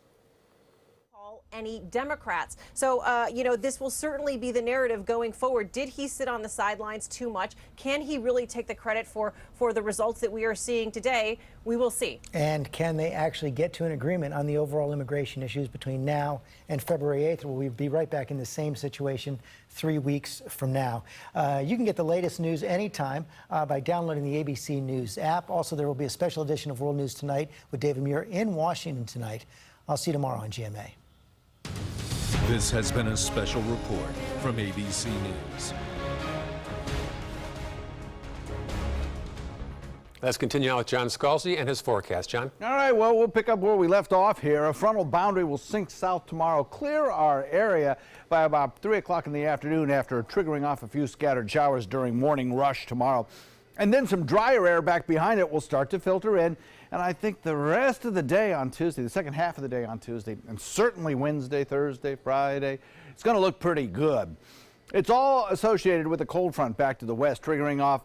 any Democrats. So, you know, this will certainly be the narrative going forward. Did he sit on the sidelines too much? Can he really take the credit for the results that we are seeing today? We will see. And can they actually get to an agreement on the overall immigration issues between now and February 8th? Will we be right back in the same situation 3 weeks from now? You can get the latest news anytime by downloading the ABC News app. Also, there will be a special edition of World News Tonight with David Muir in Washington tonight. I'll see you tomorrow on GMA. This has been a special report from ABC News. Let's continue now with John Scalzi and his forecast. John? All right, well, we'll pick up where we left off here. A frontal boundary will sink south tomorrow, clear our area by about 3 o'clock in the afternoon after triggering off a few scattered showers during morning rush tomorrow. And then some drier air back behind it will start to filter in. And I think the rest of the day on Tuesday, the second half of the day on Tuesday, and certainly Wednesday, Thursday, Friday, it's going to look pretty good. It's all associated with a cold front back to the west, triggering off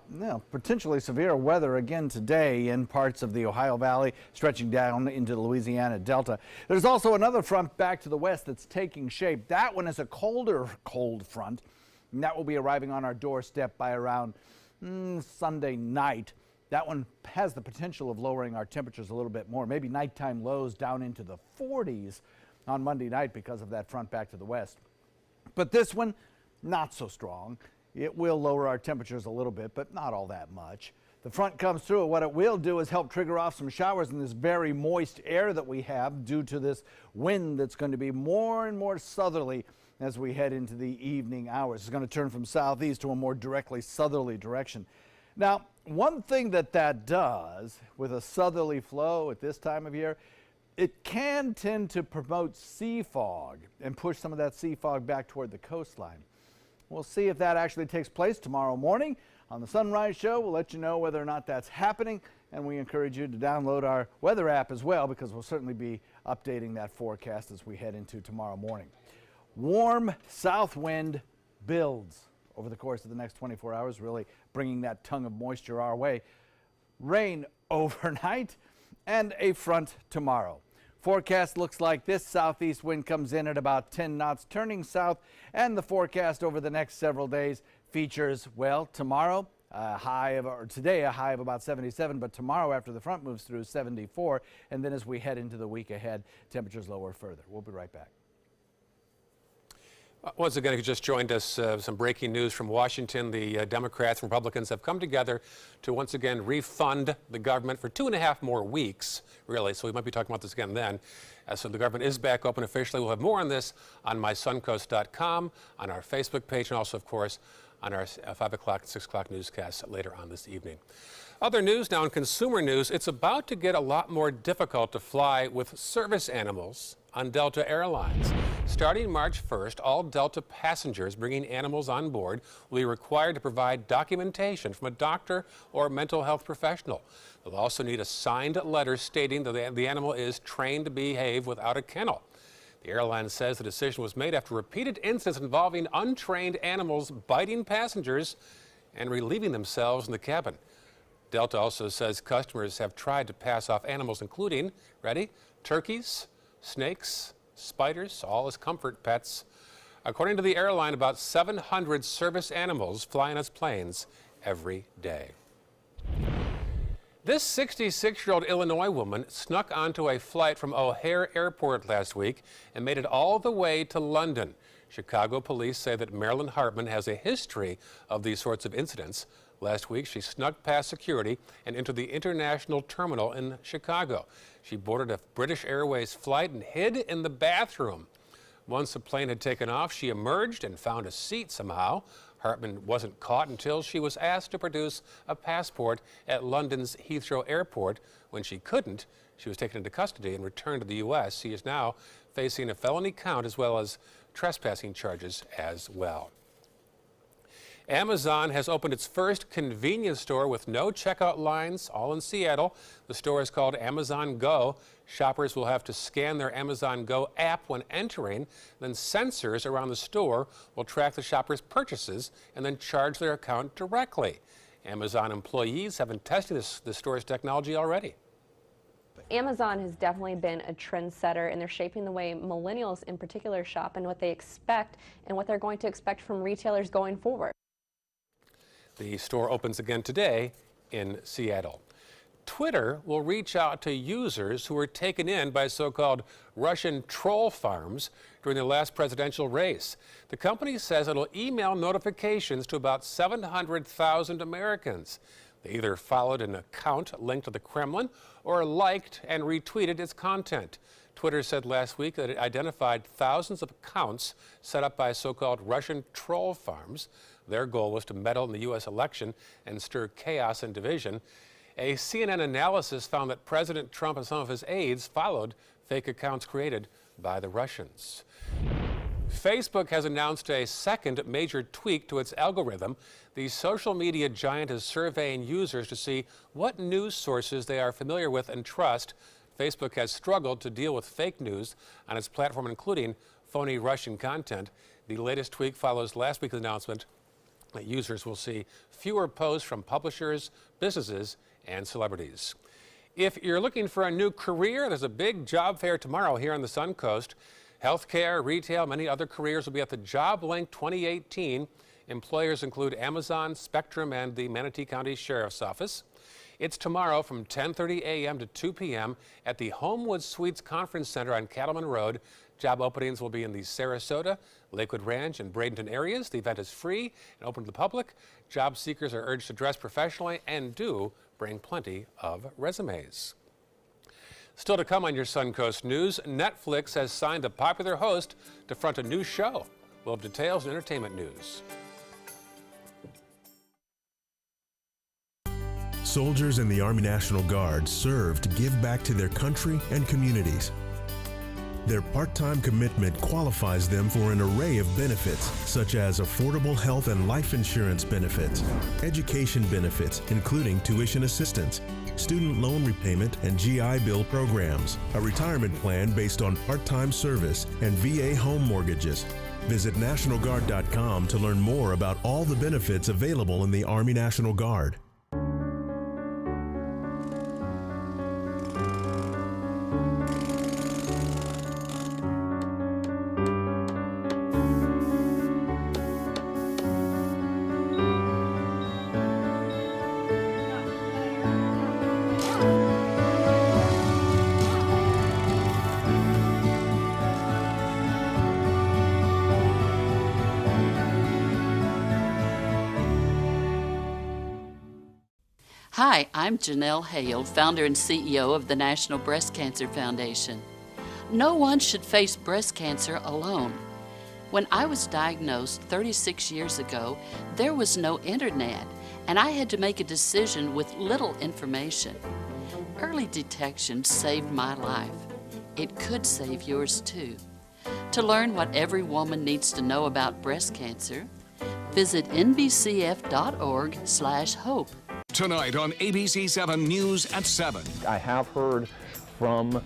potentially severe weather again today in parts of the Ohio Valley, stretching down into the Louisiana Delta. There's also another front back to the west that's taking shape. That one is a colder cold front, and that will be arriving on our doorstep by around Sunday night. That one has the potential of lowering our temperatures a little bit more, maybe nighttime lows down into the 40s on Monday night because of that front back to the west. But this one, not so strong. It will lower our temperatures a little bit, but not all that much. The front comes through, and what it will do is help trigger off some showers in this very moist air that we have due to this wind that's going to be more and more southerly as we head into the evening hours. It's going to turn from southeast to a more directly southerly direction. Now, one thing that does with a southerly flow at this time of year, it can tend to promote sea fog and push some of that sea fog back toward the coastline. We'll see if that actually takes place tomorrow morning on the Sunrise Show. We'll let you know whether or not that's happening, and we encourage you to download our weather app as well, because we'll certainly be updating that forecast as we head into tomorrow morning. Warm south wind builds over the course of the next 24 hours, really bringing that tongue of moisture our way. Rain overnight and a front tomorrow. Forecast looks like this. Southeast wind comes in at about 10 knots, turning south, and the forecast over the next several days features, well, tomorrow today a high of about 77, but tomorrow after the front moves through 74, and then as we head into the week ahead, temperatures lower further. We'll be right back. Once again, if you just joined us, some breaking news from Washington. The Democrats and Republicans have come together to once again refund the government for 2.5 more weeks, really. So we might be talking about this again then. So the government is back open officially. We'll have more on this on mysuncoast.com, on our Facebook page, and also, of course, on our 5 o'clock and 6 o'clock newscasts later on this evening. Other news now in consumer news, it's about to get a lot more difficult to fly with service animals on Delta Airlines. Starting March 1st, all Delta passengers bringing animals on board will be required to provide documentation from a doctor or mental health professional. They'll also need a signed letter stating that the animal is trained to behave without a kennel. The airline says the decision was made after repeated incidents involving untrained animals biting passengers and relieving themselves in the cabin. Delta also says customers have tried to pass off animals including, ready, turkeys, snakes, spiders, all as comfort pets. According to the airline, about 700 service animals fly on its planes every day. This 66-year-old Illinois woman snuck onto a flight from O'Hare Airport last week and made it all the way to London. Chicago police say that Marilyn Hartman has a history of these sorts of incidents. Last week, she snuck past security and entered the international terminal in Chicago. She boarded a British Airways flight and hid in the bathroom. Once the plane had taken off, she emerged and found a seat somehow. Hartman wasn't caught until she was asked to produce a passport at London's Heathrow Airport. When she couldn't, she was taken into custody and returned to the U.S. She is now facing a felony count as well as trespassing charges as well. Amazon has opened its first convenience store with no checkout lines, all in Seattle. The store is called Amazon Go. Shoppers will have to scan their Amazon Go app when entering. Then sensors around the store will track the shopper's purchases and then charge their account directly. Amazon employees have been testing the store's technology already. Amazon has definitely been a trendsetter, and they're shaping the way millennials in particular shop and what they expect and what they're going to expect from retailers going forward. The store opens again today in Seattle. Twitter will reach out to users who were taken in by so-called Russian troll farms during the last presidential race. The company says it'll email notifications to about 700,000 Americans. They either followed an account linked to the Kremlin or liked and retweeted its content. Twitter said last week that it identified thousands of accounts set up by so-called Russian troll farms. Their goal was to meddle in the U.S. election and stir chaos and division. A CNN analysis found that President Trump and some of his aides followed fake accounts created by the Russians. Facebook has announced a second major tweak to its algorithm. The social media giant is surveying users to see what news sources they are familiar with and trust. Facebook has struggled to deal with fake news on its platform, including phony Russian content. The latest tweak follows last week's announcement that users will see fewer posts from publishers, businesses, and celebrities. If you're looking for a new career, there's a big job fair tomorrow here on the Suncoast. Healthcare, retail, many other careers will be at the JobLink 2018. Employers include Amazon, Spectrum, and the Manatee County Sheriff's Office. It's tomorrow from 10:30 a.m. to 2 p.m. at the Homewood Suites Conference Center on Cattleman Road. Job openings will be in the Sarasota, Lakewood Ranch, and Bradenton areas. The event is free and open to the public. Job seekers are urged to dress professionally and do bring plenty of resumes. Still to come on your Suncoast News, Netflix has signed a popular host to front a new show. We'll have details in entertainment news. Soldiers in the Army National Guard serve to give back to their country and communities. Their part-time commitment qualifies them for an array of benefits, such as affordable health and life insurance benefits, education benefits, including tuition assistance, student loan repayment, and GI Bill programs, a retirement plan based on part-time service, and VA home mortgages. Visit NationalGuard.com to learn more about all the benefits available in the Army National Guard. Hi, I'm Janelle Hale, founder and CEO of the National Breast Cancer Foundation. No one should face breast cancer alone. When I was diagnosed 36 years ago, there was no internet, and I had to make a decision with little information. Early detection saved my life. It could save yours too. To learn what every woman needs to know about breast cancer, visit nbcf.org/hope. Tonight on ABC 7 News at 7. I have heard from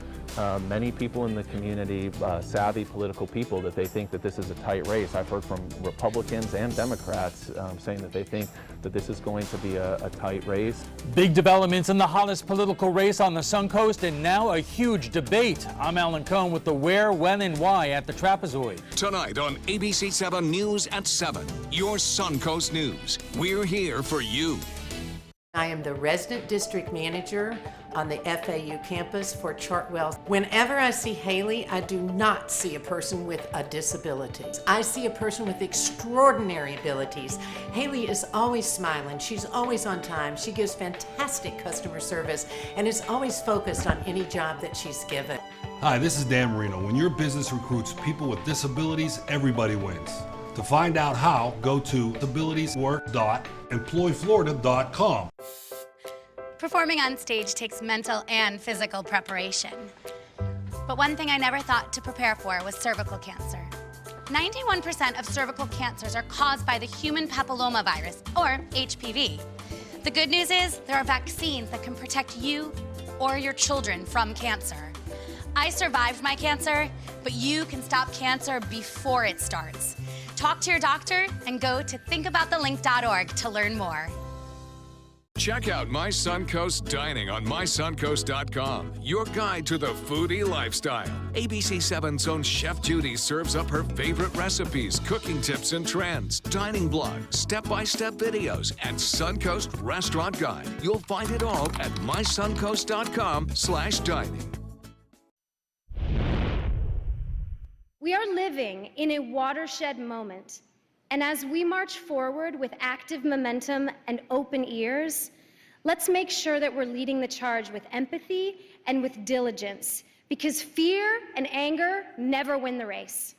many people in the community, savvy political people, that they think that this is a tight race. I've heard from Republicans and Democrats saying that they think that this is going to be a tight race. Big developments in the hottest political race on the Suncoast, and now a huge debate. I'm Alan Cohn with the where, when, and why at the Trapezoid. Tonight on ABC 7 News at 7. Your Suncoast News. We're here for you. I am the resident district manager on the FAU campus for Chartwell. Whenever I see Haley, I do not see a person with a disability. I see a person with extraordinary abilities. Haley is always smiling. She's always on time. She gives fantastic customer service and is always focused on any job that she's given. Hi, this is Dan Marino. When your business recruits people with disabilities, everybody wins. To find out how, go to disabilitieswork.employflorida.com. Performing on stage takes mental and physical preparation. But one thing I never thought to prepare for was cervical cancer. 91% of cervical cancers are caused by the human papillomavirus, or HPV. The good news is there are vaccines that can protect you or your children from cancer. I survived my cancer, but you can stop cancer before it starts. Talk to your doctor and go to thinkaboutthelink.org to learn more. Check out My Suncoast Dining on mysuncoast.com, your guide to the foodie lifestyle. ABC7's own Chef Judy serves up her favorite recipes, cooking tips and trends, dining blogs, step-by-step videos, and Suncoast Restaurant Guide. You'll find it all at mysuncoast.com/dining. We are living in a watershed moment. And as we march forward with active momentum and open ears, let's make sure that we're leading the charge with empathy and with diligence, because fear and anger never win the race.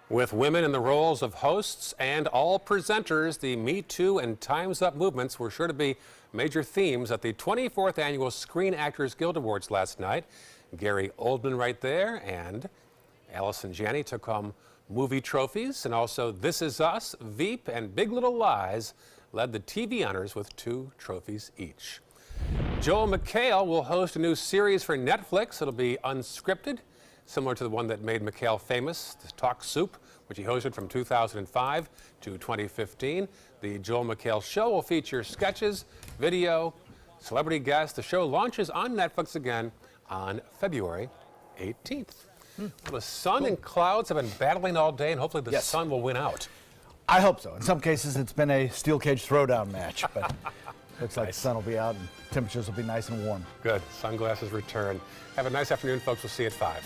With women in the roles of hosts and all presenters, the Me Too and Time's Up movements were sure to be major themes at the 24th Annual Screen Actors Guild Awards last night. Gary Oldman right there, and Allison Janney took home movie trophies, and also This Is Us, Veep, and Big Little Lies led the TV honors with 2 trophies each. Joel McHale will host a new series for Netflix. It'll be unscripted, similar to the one that made McHale famous, the Talk Soup, which he hosted from 2005 to 2015. The Joel McHale Show will feature sketches, video, celebrity guests. The show launches on Netflix again on February 18th. Well, the sun and clouds have been battling all day, and hopefully the sun will win out. I hope so. In some cases, it's been a steel cage throwdown match, but looks like the sun will be out and temperatures will be nice and warm. Good. Sunglasses return. Have a nice afternoon, folks. We'll see you at 5.